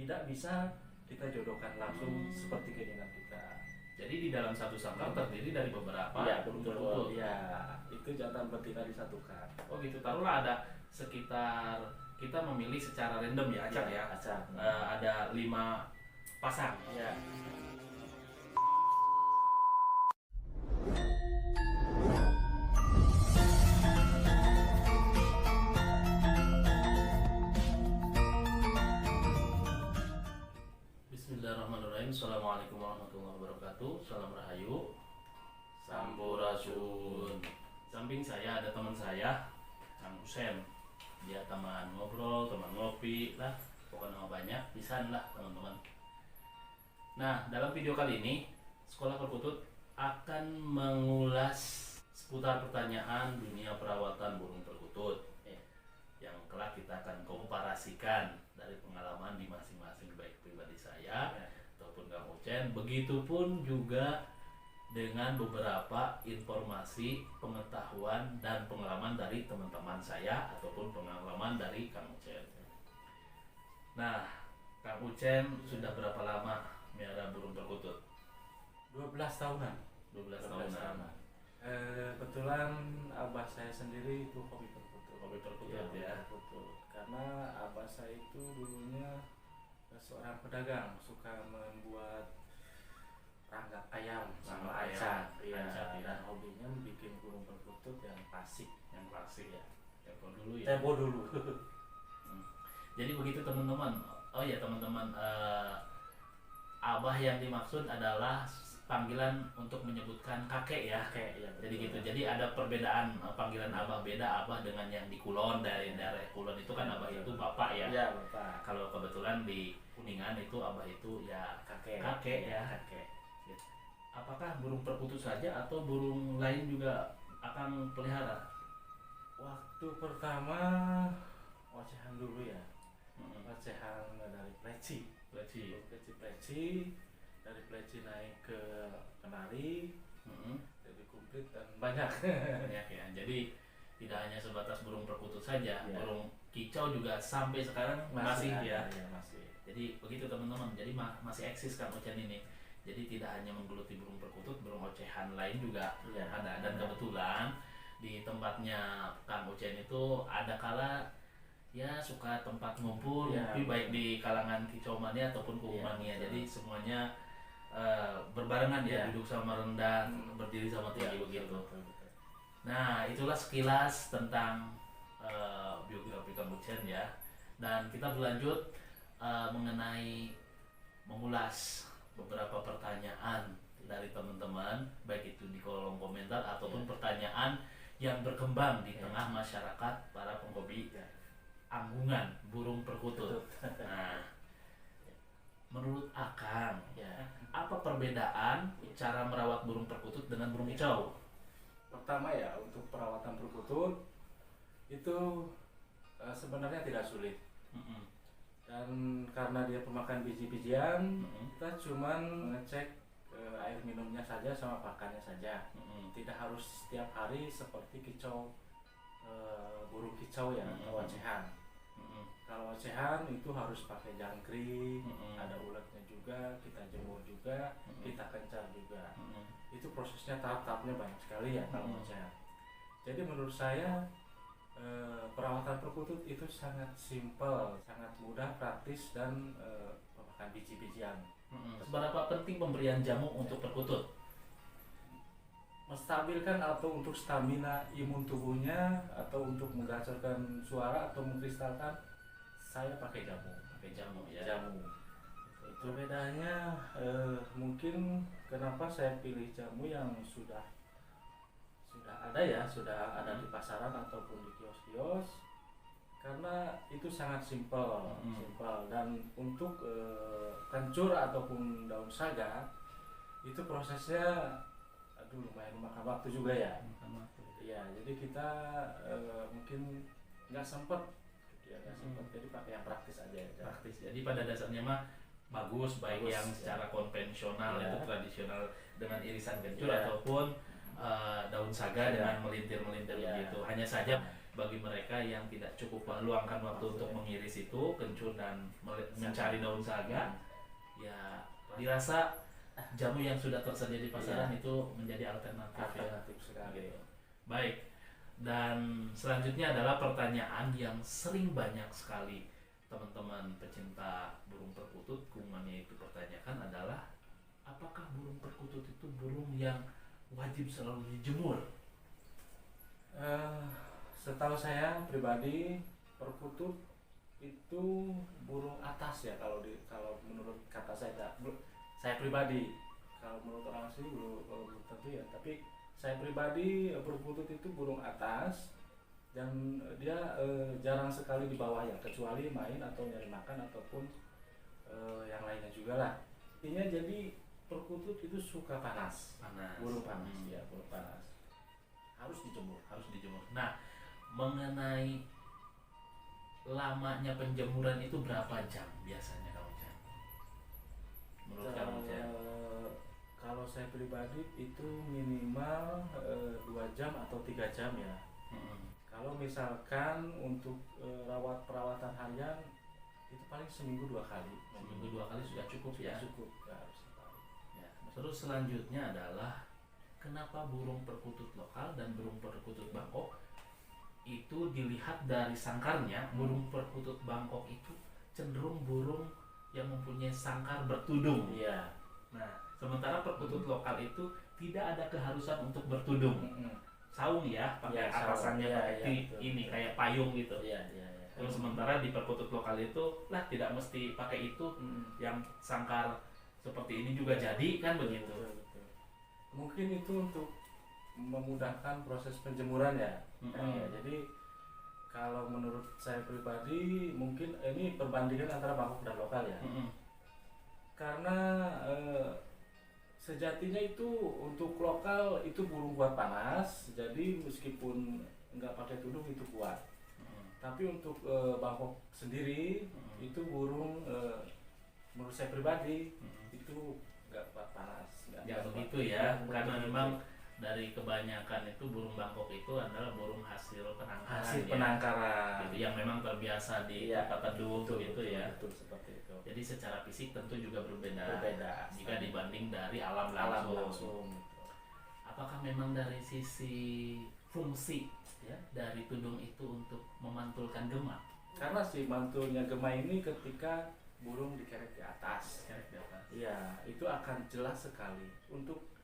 tidak bisa kita jodohkan langsung seperti keinginan kita. Jadi di dalam satu sangkar terdiri dari beberapa Iya burung betul. perkutut. Ya itu jantan betina disatukan. Oh gitu, taruhlah ada sekitar, kita memilih secara random ya acak ya. Acak. Ada 5 pasang. Ya. Bismillahirrahmanirrahim. Assalamualaikum warahmatullahi wabarakatuh. Salam rahayu. Sampurasun. Samping saya ada teman saya, Kang Usen. Dia teman ngobrol, teman ngopi lah, pokoknya nama banyak, pisan lah teman-teman. Nah, dalam video kali ini Sekolah Perkutut akan mengulas seputar pertanyaan dunia perawatan burung perkutut yang kelak kita akan komparasikan dari pengalaman di masing-masing, baik pribadi saya ataupun Kang Ucen, begitupun juga dengan beberapa informasi, pengetahuan dan pengalaman dari teman-teman saya ataupun pengalaman dari Kang Ucen. Nah, Kang Ucen sudah berapa lama melihara burung perkutut? 12 tahunan. 12 tahunan. Kebetulan abah saya sendiri itu hobi perkutut. Hobi perkutut ya. Perkutut. Karena abah saya itu dulunya seorang pedagang, suka membuat rangga ayam sama ayam. acak. Iya. Acak, ya. Dan hobinya bikin burung perkutut yang klasik. Yang klasik ya. Tempo dulu ya. Tempo dulu. Jadi begitu teman-teman. Oh ya teman-teman, abah yang dimaksud adalah panggilan untuk menyebutkan kakek ya. Kakek ya. Jadi gitu. Jadi ada perbedaan, panggilan abah beda abah dengan yang di Kulon, dari daerah Kulon itu kan abah itu bapak ya. Iya, bapak. Kalau kebetulan di Kuningan itu abah itu ya Kakek. kakek ya. Kakek. Apakah burung perkutut saja atau burung lain juga akan pelihara? Waktu pertama ocehan dulu ya. Ocehan dari pleci. Pleci. Dari pleci naik ke kenari, Mm-hmm. jadi kumplit dan banyak. Banyak ya. Jadi tidak hanya sebatas burung perkutut saja, Ya. burung kicau juga sampai sekarang masih ada, ya. masih. Jadi begitu teman-teman. Jadi masih eksis Kang Ucen ini. Jadi tidak hanya menggeluti burung perkutut, burung ocehan lain juga Ya. ada. Dan kebetulan di tempatnya Kang Ucen itu ada kala ya suka tempat ngumpul, Ya. ngopi baik di kalangan kicau mania ataupun kuku Ya, mania. betul. Jadi semuanya berbarengan ya, Ya. duduk sama rendah, berdiri sama tinggi begitu. Betul. Nah, itulah sekilas tentang biografi Kang Ucen ya. Dan kita berlanjut mengenai mengulas beberapa pertanyaan dari teman-teman, baik itu di kolom komentar ataupun pertanyaan yang berkembang di tengah masyarakat para penghobi anggungan burung perkutut. Nah, menurut Akang, apa perbedaan cara merawat burung perkutut dengan burung kicau? Pertama ya, untuk perawatan perkutut itu sebenarnya tidak sulit. Dan karena dia pemakan biji-bijian, kita cuman ngecek air minumnya saja sama pakannya saja. Tidak harus setiap hari seperti kicau, burung kicau ya, atau ocehan. Kalau ocehan itu harus pakai jangkrik, ada ulatnya juga, kita jemur juga, kita kencar juga. Itu prosesnya tahap-tahapnya banyak sekali ya kalau ocehan. Jadi menurut saya perawatan perkutut itu sangat simpel, sangat mudah, praktis, dan memakan biji-bijian. Seberapa penting pemberian jamu untuk perkutut? Menstabilkan atau untuk stamina imun tubuhnya, atau untuk menggacorkan suara atau mengkristalkan, saya pakai jamu. Pakai jamu ya. Jamu. Itu bedanya mungkin kenapa saya pilih jamu yang sudah ada ya, sudah ada di pasaran ataupun di kios-kios, karena itu sangat simpel, dan untuk kencur ataupun daun saga itu prosesnya lumayan memakan waktu juga ya. Iya, jadi kita mungkin nggak sempet, jadi pakai yang praktis aja. Praktis. Jadi pada dasarnya mah bagus, baik yang secara konvensional itu tradisional dengan irisan kencur ataupun daun saga dengan melintir-melintir begitu. Hanya saja bagi mereka yang tidak cukup meluangkan waktu untuk mengiris itu kencur dan mencari daun saga, ya dirasa jamu yang sudah tersedia di pasaran itu menjadi alternatif sekali. Gitu. Baik, dan selanjutnya adalah pertanyaan yang sering banyak sekali teman-teman pecinta burung perkutut kumannya itu pertanyakan adalah, apakah burung perkutut itu burung yang wajib selalu dijemur? Setahu saya pribadi, perkutut itu burung atas ya, kalau menurut kata saya pribadi. Kalau menurut orang sih belum tentu ya, tapi saya pribadi perkutut itu burung atas, dan dia jarang sekali di bawah ya, kecuali main atau nyari makan ataupun yang lainnya juga lah. Intinya jadi perkutut itu suka panas. Burung panas ya, burung panas. Harus dijemur. Nah, mengenai lamanya penjemuran itu berapa jam biasanya Kang Ujan? Menurut Kang Ujan? Kalau saya pribadi itu minimal 2 jam atau 3 jam ya. Kalau misalkan untuk perawatan harian itu paling seminggu 2 kali. Seminggu 2 kali sudah cukup ya? Cukup ya, harus sekali. Ya. Terus selanjutnya adalah, kenapa burung perkutut lokal dan burung perkutut Bangkok itu dilihat dari sangkarnya, burung perkutut Bangkok itu cenderung burung yang mempunyai sangkar bertudung. Iya. Nah, sementara perkutut lokal itu tidak ada keharusan untuk bertudung. Saung ya, pakai atasannya ini kayak payung gitu. Iya. Terus sementara di perkutut lokal itu lah tidak mesti pakai itu, yang sangkar seperti ini juga jadi kan begitu. Betul. Mungkin itu untuk memudahkan proses penjemuran ya. Ya, jadi kalau menurut saya pribadi mungkin ini perbandingan antara Bangkok dan lokal ya. Karena sejatinya itu untuk lokal itu burung kuat panas, jadi meskipun nggak pakai tudung itu kuat. Tapi untuk Bangkok sendiri itu burung menurut saya pribadi itu nggak kuat panas. Ya begitu ya, karena memang dari kebanyakan itu burung Bangkok itu adalah burung hasil penangkaran, gitu, yang memang terbiasa di tempat teduh gitu ya. Betul, seperti itu. Jadi secara fisik tentu juga berbeda jika dibanding dari alam langsung. Apakah memang dari sisi fungsi ya dari tudung itu untuk memantulkan gema? Karena si mantulnya gema ini ketika burung dikerek di atas. Iya, itu akan jelas sekali. Untuk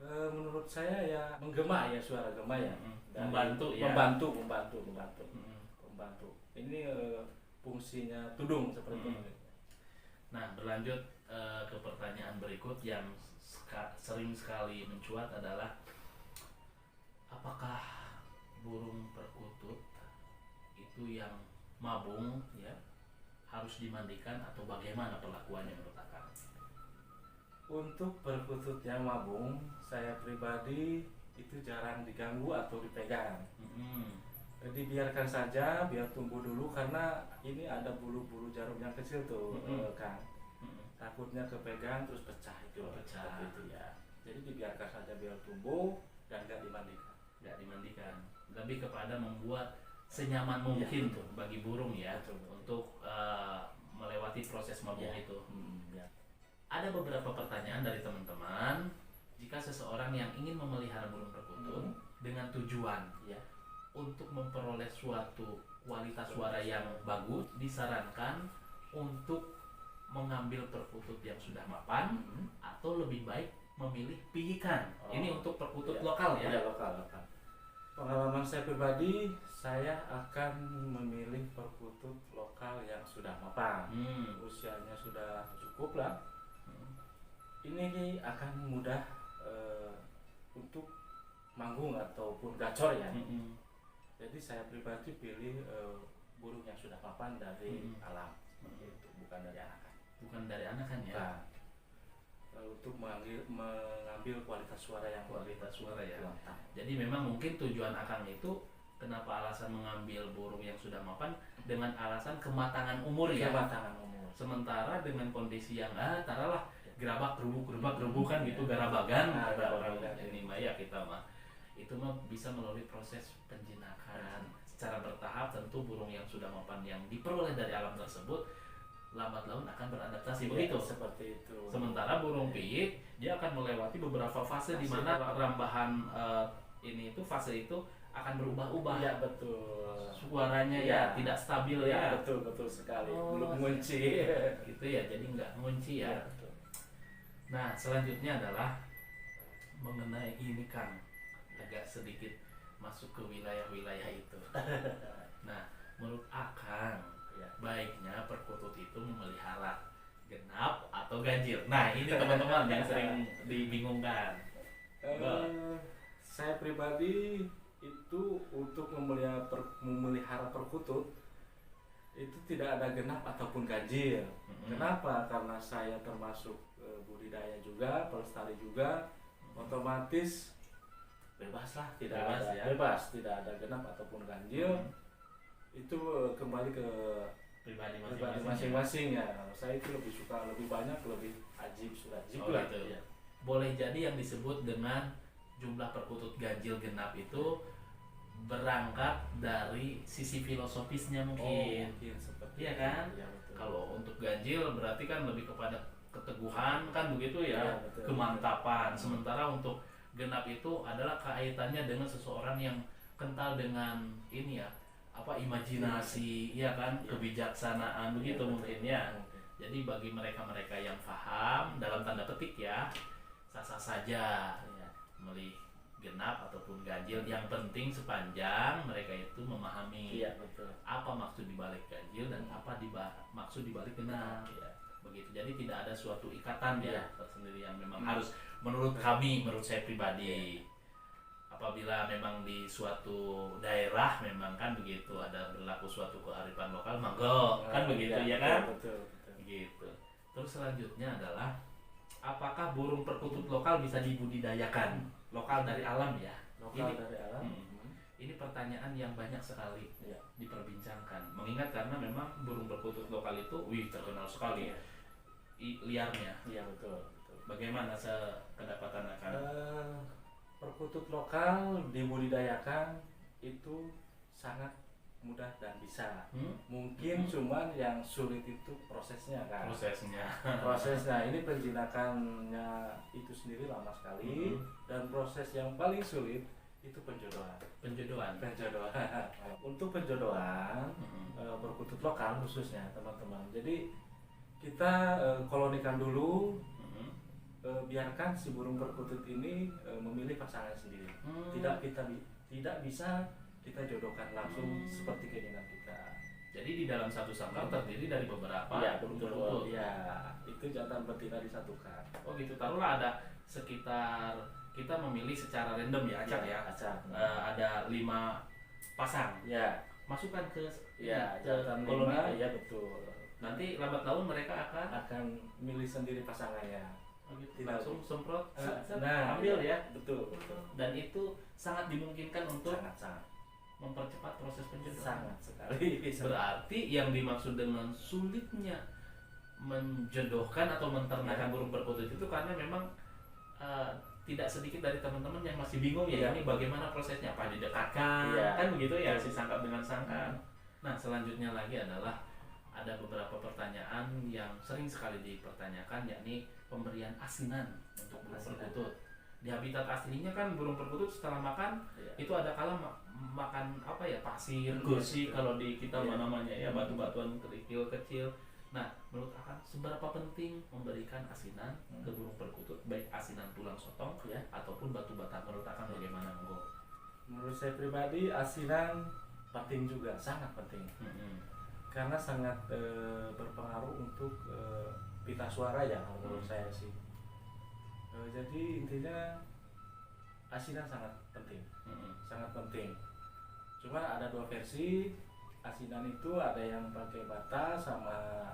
menurut saya ya menggema ya, suara gema ya. Membantu. Ini fungsinya tudung seperti itu. Nah, berlanjut ke pertanyaan berikut yang sering sekali mencuat adalah, apakah burung perkutut itu yang mabung ya harus dimandikan atau bagaimana perlakuannya menurut Akang? Untuk perkutut yang mabung, saya pribadi itu jarang diganggu atau dipegang. Dibiarkan saja, biar tumbuh dulu, karena ini ada bulu-bulu jarum yang kecil tuh, Kang. Takutnya kepegang terus pecah itu. Ya. Jadi dibiarkan saja biar tumbuh dan nggak dimandikan. Lebih kepada membuat senyaman mungkin tuh bagi burung ya, untuk melewati proses mabung itu. Ada beberapa pertanyaan dari teman-teman. Jika seseorang yang ingin memelihara burung perkutut dengan tujuan untuk memperoleh suatu kualitas suara yang bagus, disarankan untuk mengambil perkutut yang sudah mapan atau lebih baik memilih pihikan. Ini untuk perkutut lokal ya? Iya, lokal. Pengalaman saya pribadi, saya akan memilih perkutut lokal yang sudah mapan. Usianya sudah cukup lah. Ini akan mudah untuk manggung ataupun gacor ya. Jadi saya pribadi pilih burung yang sudah mapan dari alam, itu bukan dari anakan. Bukan dari anakan ya. Untuk mengambil kualitas suara ya. Jadi memang mungkin tujuan Akang itu, kenapa alasan mengambil burung yang sudah mapan dengan alasan kematangan umur ya. Sementara dengan kondisi yang taruhlah gerabak gerubuk kan gitu, garabagan ada orang ini mah ya, kita mah itu mah bisa melalui proses penjinakan secara bertahap tentu burung yang sudah mapan yang diperoleh dari alam tersebut lambat laun akan beradaptasi, begitu. Seperti itu. Sementara burung piyik dia akan melewati beberapa fase di mana rambahan ini itu fase itu akan berubah-ubah. Iya betul. Suaranya ya tidak stabil ya. Betul sekali. Belum ngunci. Gitu ya, jadi nggak ngunci ya. Betul. Nah selanjutnya adalah mengenai ini Kang, agak sedikit masuk ke wilayah-wilayah itu. Nah menurut Akang baiknya perkutut itu memelihara genap atau ganjil. Nah ini teman-teman yang sering dibingungkan. Saya pribadi itu untuk memelihara perkutut itu tidak ada genap ataupun ganjil. Kenapa? Karena saya termasuk budidaya juga, pelestari juga, otomatis bebas lah, tidak ada genap ataupun ganjil. Itu kembali ke pribadi masing-masing ya. Saya itu lebih suka lebih banyak lebih ajib lah. Gitu. Ya. Boleh jadi yang disebut dengan jumlah perkutut ganjil genap itu berangkat dari sisi filosofisnya mungkin. Seperti iya kan? Ya, kalau untuk ganjil berarti kan lebih kepada keteguhan kan begitu ya, kemantapan. Sementara untuk genap itu adalah kaitannya dengan seseorang yang kental dengan ini ya, imajinasi, ya kan, kebijaksanaan begitu mungkin ya. Jadi bagi mereka-mereka yang paham dalam tanda petik ya, sah-sah saja milih genap ataupun ganjil. Yang penting sepanjang mereka itu memahami apa maksud dibalik ganjil dan apa maksud dibalik genap begitu. Jadi tidak ada suatu ikatan tersendiri yang memang harus menurut saya pribadi. Apabila memang di suatu daerah memang kan begitu ada berlaku suatu kearifan lokal, monggo kan begitu ya kan? Betul. Gitu. Terus selanjutnya adalah apakah burung perkutut lokal bisa dibudidayakan? Lokal dari alam ya. Dari alam. Ini pertanyaan yang banyak sekali diperbincangkan. Mengingat karena memang burung perkutut lokal itu terkenal sekali liarnya. Iya betul. Bagaimana kedapatan akan perkutut lokal dibudidayakan itu sangat mudah dan bisa. Mungkin cuman yang sulit itu prosesnya kan. Prosesnya ini penjinakannya itu sendiri lama sekali. Dan proses yang paling sulit itu penjodohan. Untuk penjodohan perkutut lokal khususnya teman-teman. Jadi kita kolonikan dulu. Biarkan si burung perkutut ini memilih pasangan sendiri. Tidak bisa kita jodohkan langsung seperti keinginan kita. Jadi di dalam satu sangkar terdiri dari beberapa burung perkutut. Itu jantan betina disatukan. Oh gitu. Taruhlah ada sekitar, kita memilih secara random ya, acak ya. Ada 5 pasang. Masukkan ke jantan koloni. Iya betul. Nanti lambat laun mereka akan milih sendiri pasangannya. Gitu. Langsung semprot, ambil ya. Betul. Dan itu sangat dimungkinkan untuk sangat mempercepat proses penjodohan. Sangat sekali. Berarti yang dimaksud dengan sulitnya menjodohkan atau menternakan burung perkutut itu karena memang tidak sedikit dari teman-teman yang masih bingung ini bagaimana prosesnya, apa didekatkan kan begitu ya, si sangkap dengan sangkap. Nah selanjutnya lagi adalah ada beberapa pertanyaan yang sering sekali dipertanyakan, yakni pemberian asinan untuk burung perkutut. Di habitat aslinya kan burung perkutut setelah makan itu ada kala makan pasir, gursi kalau di kita namanya batu-batuan kerikil kecil. Nah menurut Akang seberapa penting memberikan asinan ke burung perkutut, baik asinan tulang sotong ataupun batu bata? Menurut Akang bagaimana monggo? Menurut saya pribadi asinan penting juga, sangat penting. Karena sangat berpengaruh untuk pita suara ya menurut saya sih. Jadi intinya asinan sangat penting. Cuma ada 2 versi asinan itu, ada yang pakai bata sama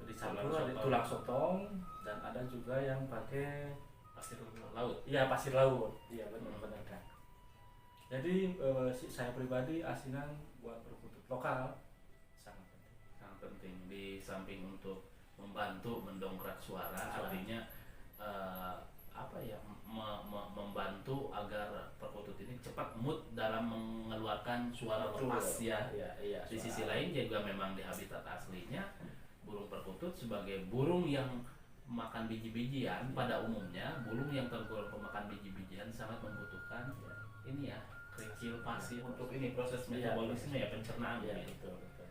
dicampur ada tulang sotong, dan ada juga yang pakai pasir laut. Iya pasir laut. Iya benar kan. Jadi saya pribadi asinan buat perkutut lokal sangat penting. Di samping untuk membantu mendongkrak suara. Artinya membantu agar perkutut ini cepat mood dalam mengeluarkan suara Betul. lepas ya. Iya, Di sisi lain juga memang di habitat aslinya burung perkutut sebagai burung yang makan biji-bijian, pada umumnya burung yang tergolong pemakan biji-bijian sangat membutuhkan ini ya, kerikil pasir untuk ini proses metabolisme ya, pencernaan Iya, gitu. betul.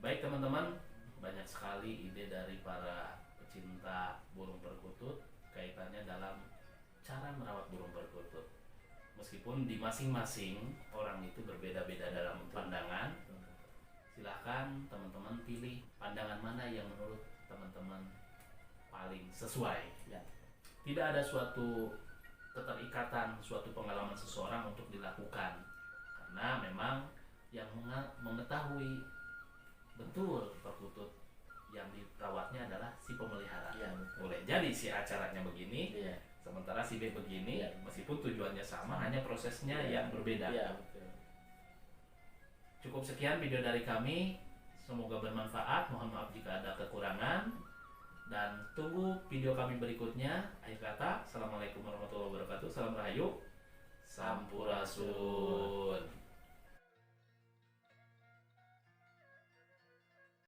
Baik teman-teman, banyak sekali ide dari para pecinta burung perkutut kaitannya dalam cara merawat burung perkutut. Meskipun di masing-masing orang itu berbeda-beda dalam pandangan, silahkan teman-teman pilih pandangan mana yang menurut teman-teman paling sesuai. Tidak ada suatu keterikatan, suatu pengalaman seseorang untuk dilakukan, karena memang yang mengetahui betul perkutut yang dirawatnya adalah si pemelihara. Boleh jadi si acaranya begini, sementara si B begini, meskipun tujuannya sama, hanya prosesnya yang berbeda. Betul. Cukup sekian video dari kami, semoga bermanfaat. Mohon maaf jika ada kekurangan, dan tunggu video kami berikutnya. Akhir kata, assalamualaikum warahmatullahi wabarakatuh. Salam Rahayu, Sampurasun.